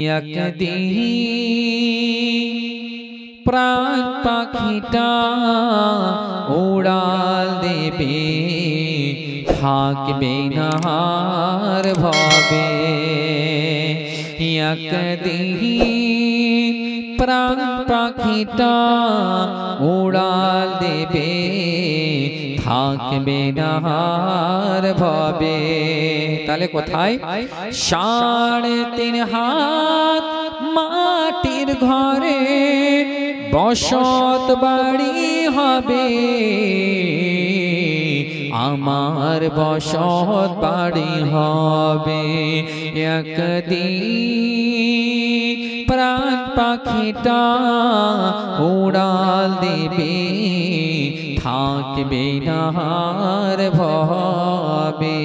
একদিন প্রাণ পাখিটা উড়াল দেবে, থাকবে না আর ভবে। একদিন প্রাণ পাখিটা উড়াল দেবে, থাকবে না আর ভবে। তাহলে কোথায়? 3.5 হাত মাটির ঘরে বসত বাড়ি হবে, আমার বসত বাড়ি হবে। একদিন প্রাণ পাখিটা উড়াল দেবে, থাকবে না আর ভবে।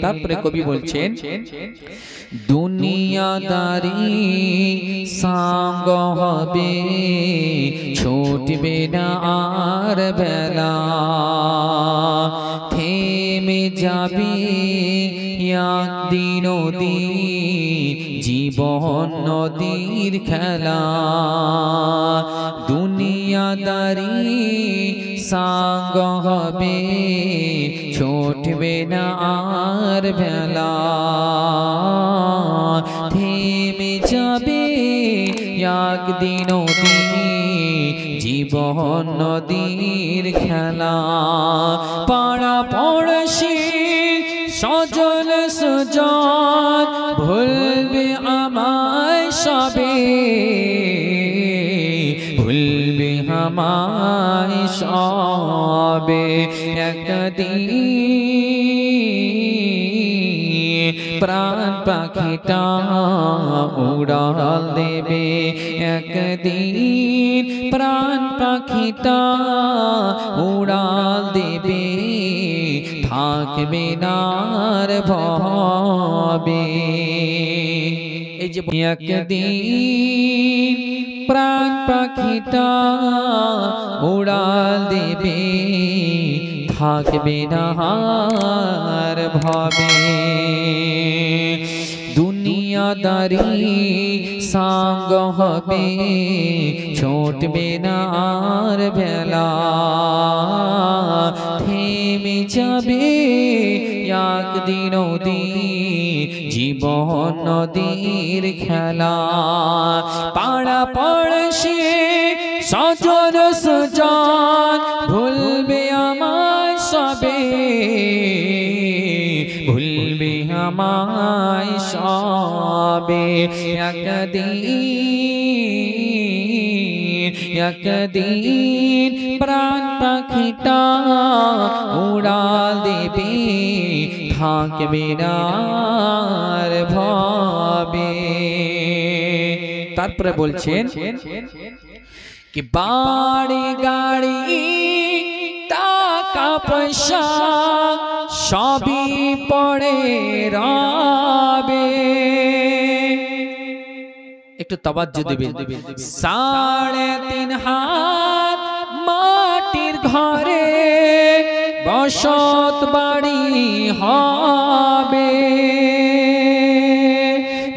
তারপরে কবি বলছেন, দুনিয়াদারি সঙ্গ হবে, ছুটবে না আর বেলা। থেমে যাবে একদিন জীবন নদীর খেলা। দুনিয়াদারি সঙ্গ হবে, ছুটবে না আর বেলা। থেমে যাবে একদিন জীবন নদীর খেলা। পাড়া পড়শি সজল সুজন ভুলবে আমায় সবে, ভুলবে আমায় সবে। একদিন প্রাণ পাখিটা উড়াল দেবে, একদিন প্রাণ পাখিটা উড়াল দেবে, থাকবে না আর ভবে। এই যে একদিন প্রাণ পাখিটা উড়াল দেবে, থাকবে না আর ভবে। দুনিয়াদারি সঙ্গ হবে, ছুটবে না আর বেলা। থেমে যাবে একদিন জীবন নদীর খেলা। পাড়া পড়শি সজন সুজন ভুলবে আমায় সবে, ভুলবে আমায় সবে। একদিন প্রাণ পাখিটা উড়াল দেবে, থাকবে না আর ভবে। তারপরে বলছেন কি বাড়ি গাড়ি টাকা পয়সা সবই পড়ে রবে। একটু তাওয়াজ্জু দিবেন। 3.5 হাত মাটির ঘরে বসত বাড়ি হবে,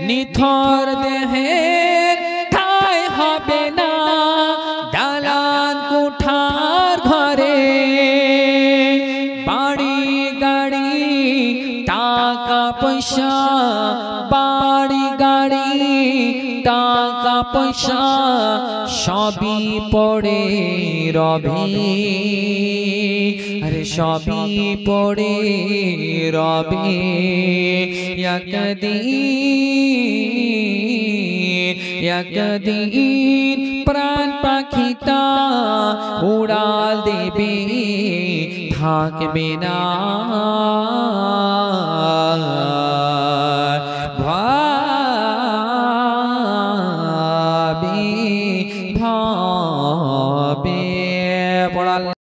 নিথর দেহের ঠাঁই হবে না দালান কোঠার ঘরে। বাড়ি গাড়ি টাকা পয়সা, বাড়ি গাড়ি টাকা পয়সা সবই পড়ে রবে, আরে সবই পড়ে রবে। একদিন প্রাণ পাখিটা উড়াল দেবে, থাকবে না